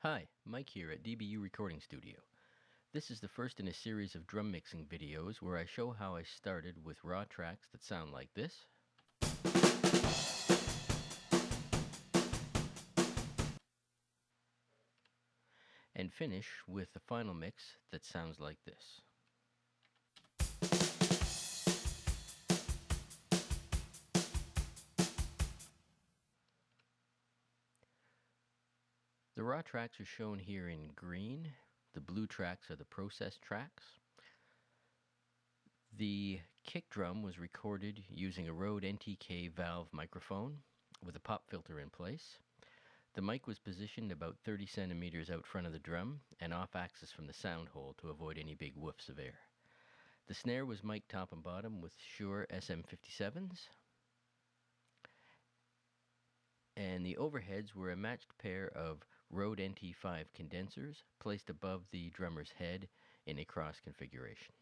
Hi, Mike here at DBU Recording Studio. This is the first in a series of drum mixing videos where I show how I started with raw tracks that sound like this, and finish with the final mix that sounds like this. The raw tracks are shown here in green. The blue tracks are the processed tracks. The kick drum was recorded using a Rode NTK valve microphone with a pop filter in place. The mic was positioned about 30 centimeters out front of the drum and off axis from the sound hole to avoid any big woofs of air. The snare was mic'd top and bottom with Shure SM57s, and the overheads were a matched pair of Rode NT5 condensers placed above the drummer's head in a cross configuration.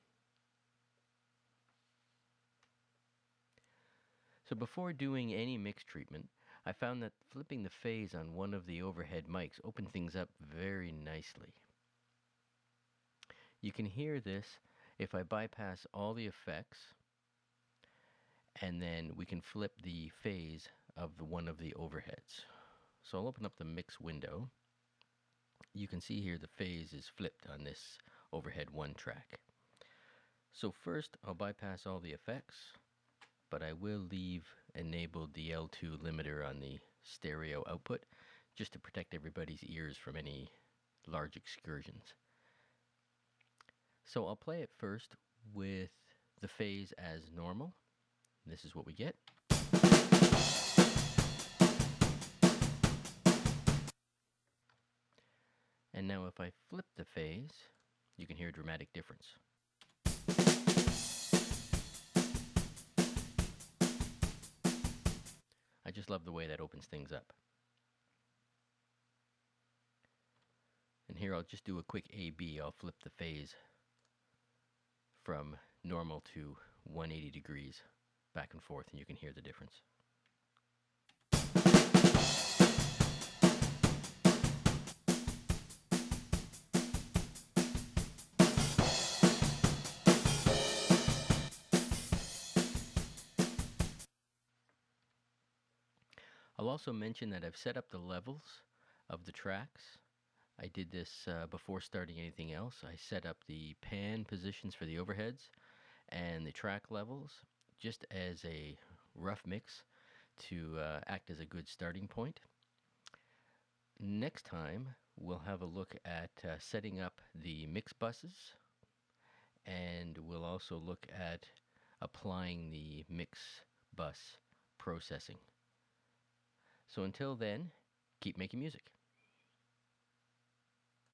So before doing any mix treatment, I found that flipping the phase on one of the overhead mics opened things up very nicely. You can hear this if I bypass all the effects, and then we can flip the phase of one of the overheads. So I'll open up the mix window. You can see here the phase is flipped on this overhead 1 track. So first I'll bypass all the effects, but I will leave enabled the L2 limiter on the stereo output just to protect everybody's ears from any large excursions. So I'll play it first with the phase as normal. This is what we get. And now if I flip the phase, you can hear a dramatic difference. I just love the way that opens things up. And here I'll just do a quick A-B. I'll flip the phase from normal to 180 degrees back and forth, and you can hear the difference. I'll also mention that I've set up the levels of the tracks. I did this before starting anything else. I set up the pan positions for the overheads and the track levels just as a rough mix to act as a good starting point. Next time we'll have a look at setting up the mix buses, and we'll also look at applying the mix bus processing. So until then, keep making music.